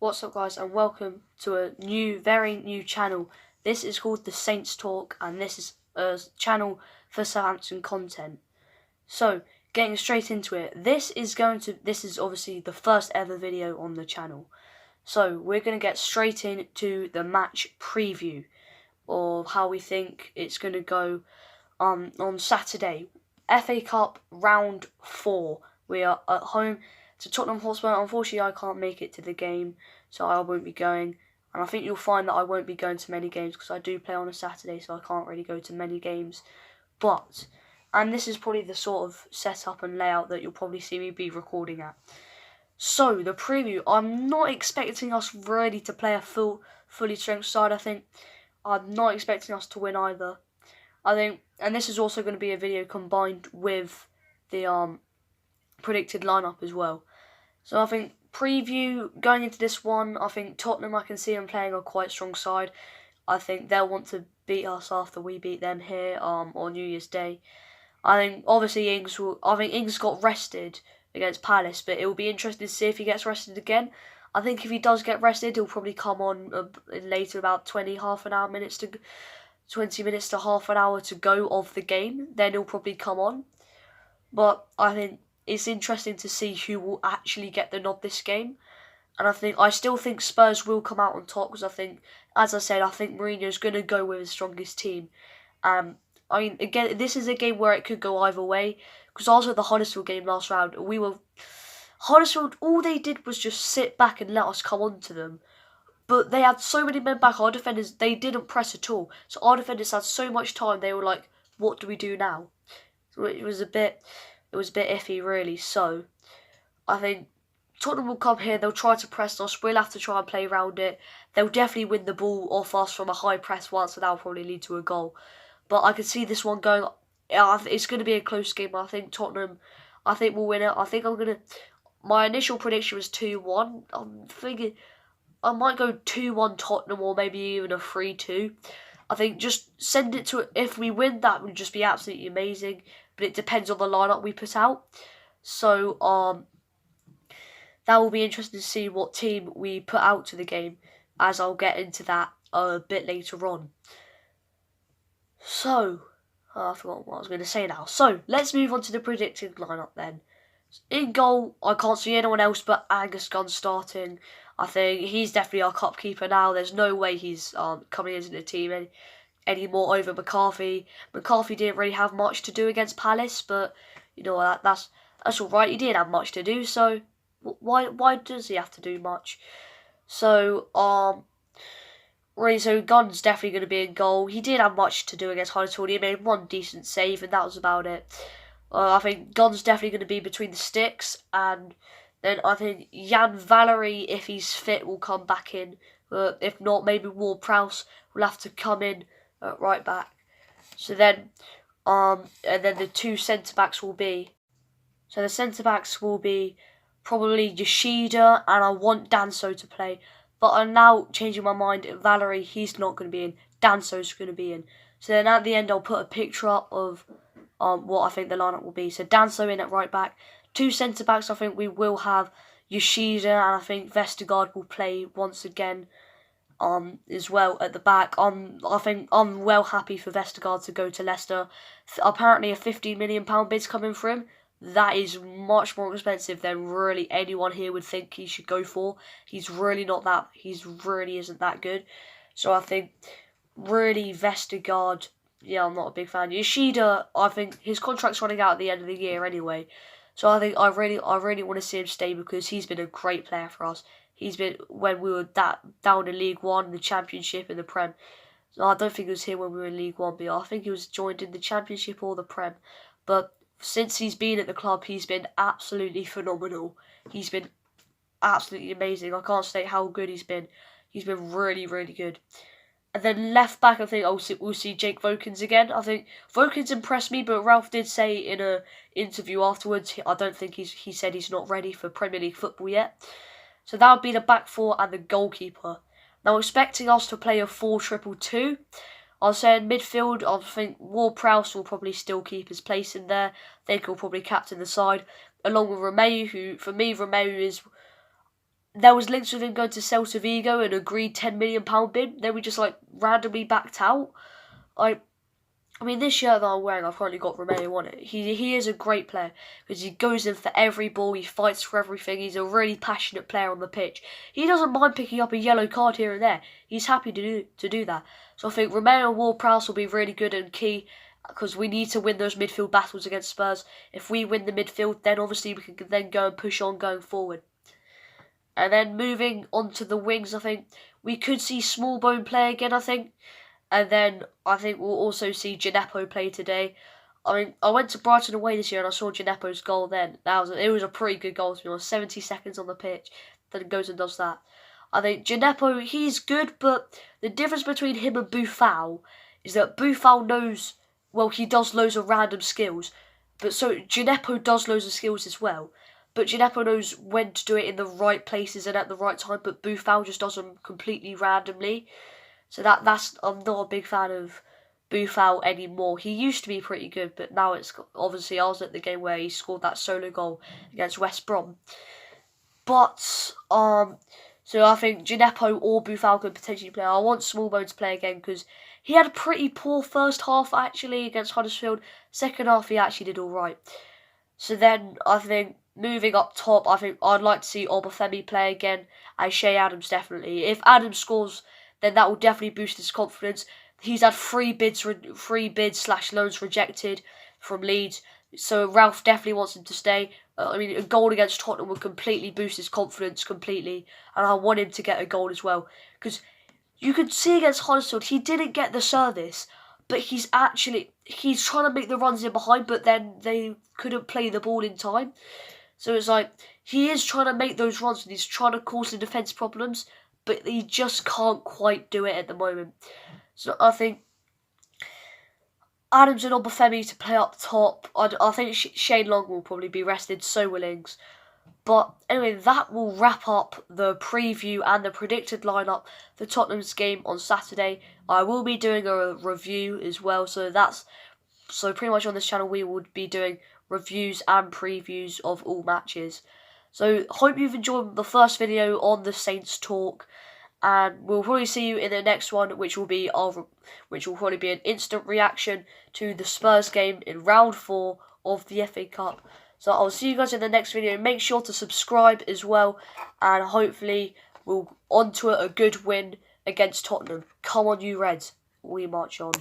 What's up, guys, and welcome to a very new channel. This is called The Saints Talk, and this is a channel for Southampton content. So, getting straight into it, this is obviously the first ever video on the channel. So, we're going to get straight into the match preview, or how we think it's going to go on Saturday. FA Cup Round 4. We are at home to Tottenham Hotspur. Unfortunately, I can't make it to the game, so I won't be going. And I think you'll find that I won't be going to many games because I do play on a Saturday, so I can't really go to many games. And this is probably the sort of setup and layout that you'll probably see me be recording at. So, the preview, I'm not expecting us really to play a fully strength side, I think. I'm not expecting us to win either. And this is also going to be a video combined with the predicted lineup as well. So I think preview going into this one, I think Tottenham, I can see them playing a quite strong side. I think they'll want to beat us after we beat them here on New Year's Day. I think obviously Ings got rested against Palace, but it will be interesting to see if he gets rested again. I think if he does get rested, he'll probably come on later, about 20 minutes to half an hour to go of the game. Then he'll probably come on. But I think it's interesting to see who will actually get the nod this game. And I still think Spurs will come out on top because I think, as I said, I think Mourinho's going to go with his strongest team. Again, this is a game where it could go either way. Because also the Huddersfield game last round, Huddersfield, all they did was just sit back and let us come on to them. But they had so many men back, our defenders, they didn't press at all. So our defenders had so much time, they were like, what do we do now? So it was a bit iffy, really. So I think Tottenham will come here, they'll try to press us, we'll have to try and play around it. They'll definitely win the ball off us from a high press once, and that'll probably lead to a goal. But I can see this one going, it's going to be a close game. I think Tottenham, will win it. My initial prediction was 2-1. I'm thinking I might go 2-1 Tottenham, or maybe even a 3-2. I think just send it to, if we win, that would just be absolutely amazing. But it depends on the lineup we put out. So that will be interesting to see what team we put out to the game, as I'll get into that a bit later on. So, I forgot what I was going to say now. So, let's move on to the predicted lineup then. In goal, I can't see anyone else but Angus Gunn starting. I think he's definitely our cup keeper now. There's no way he's coming into the team anymore over McCarthy. McCarthy didn't really have much to do against Palace, but you know that's all right. He didn't have much to do, so why does he have to do much? So really, so Gunn's definitely going to be in goal. He didn't have much to do against Huddersfield. He made one decent save, and that was about it. I think Gunn's definitely going to be between the sticks, and then I think Jan Valery, if he's fit, will come back in. If not, maybe Ward-Prowse will have to come in at right back. So then, and then the two centre-backs will be... So the centre-backs will be probably Yoshida, and I want Danso to play. But I'm now changing my mind. Valery, he's not going to be in. Danso's going to be in. So then at the end, I'll put a picture up of what I think the lineup will be. So Danso in at right back. Two centre-backs, I think we will have Yoshida, and I think Vestergaard will play once again as well at the back. I think I'm well happy for Vestergaard to go to Leicester. Apparently a £15 million bid's coming for him. That is much more expensive than really anyone here would think he should go for. He's really isn't that good. So I think really Vestergaard, yeah, I'm not a big fan. Yoshida, I think his contract's running out at the end of the year anyway. So I think I really want to see him stay because he's been a great player for us. He's been when we were down in League One, the Championship, and the Prem. So I don't think he was here when we were in League One, but I think he was joined in the Championship or the Prem. But since he's been at the club, he's been absolutely phenomenal. He's been absolutely amazing. I can't state how good he's been. He's been really, really good. And then left back, I think we'll see Jake Vokins again. I think Vokins impressed me, but Ralph did say in an interview afterwards, I don't think he said he's not ready for Premier League football yet. So that would be the back four and the goalkeeper. Now, expecting us to play a 4-2-2. I was saying midfield, I think Ward-Prowse will probably still keep his place in there. I think he'll probably captain the side, along with Romeu, who, for me, Romeu is there was links with him going to Celta Vigo and agreed £10 million bid. Then we just like randomly backed out. I mean, this shirt that I'm wearing, I've currently got Romeo on it. He is a great player because he goes in for every ball, he fights for everything, he's a really passionate player on the pitch. He doesn't mind picking up a yellow card here and there. He's happy to do that. So I think Romeo and Ward-Prowse will be really good and key because we need to win those midfield battles against Spurs. If we win the midfield, then obviously we can then go and push on going forward. And then moving on to the wings, I think we could see Smallbone play again, I think. And then I think we'll also see Gineppo play today. I mean, I went to Brighton away this year and I saw Gineppo's goal then. It was a pretty good goal to be honest. 70 seconds on the pitch, then he goes and does that. I think Gineppo, he's good, but the difference between him and Buffal is that Buffal knows, well, he does loads of random skills. But so Gineppo does loads of skills as well. But Gineppo knows when to do it in the right places and at the right time, but Buffal just does them completely randomly. So that's I'm not a big fan of Buffal anymore. He used to be pretty good, but now it's obviously I was at the game where he scored that solo goal against West Brom. But so I think Gineppo or Buffal could potentially play. I want Smallbone to play again because he had a pretty poor first half actually against Huddersfield. Second half he actually did all right. So then I think moving up top, I think I'd like to see Obafemi play again and Shea Adams definitely. If Adams scores, then that will definitely boost his confidence. He's had three bids / loans rejected from Leeds, so Ralph definitely wants him to stay. I mean, a goal against Tottenham would completely boost his confidence completely, and I want him to get a goal as well. Because you could see against Huddersfield, he didn't get the service, but he's trying to make the runs in behind, but then they couldn't play the ball in time. So it's like, he is trying to make those runs, and he's trying to cause the defence problems, but he just can't quite do it at the moment. So I think Adams and Obafemi to play up top. I think Shane Long will probably be rested, so will Ings. But anyway, that will wrap up the preview and the predicted lineup for Tottenham's game on Saturday. I will be doing a review as well, so pretty much on this channel we would be doing reviews and previews of all matches. So hope you've enjoyed the first video on the Saints talk, and we'll probably see you in the next one, which will probably be an instant reaction to the Spurs game in round 4 of the FA Cup. So I'll see you guys in the next video. Make sure to subscribe as well, and hopefully we'll on to a good win against Tottenham. Come on, you Reds, we march on.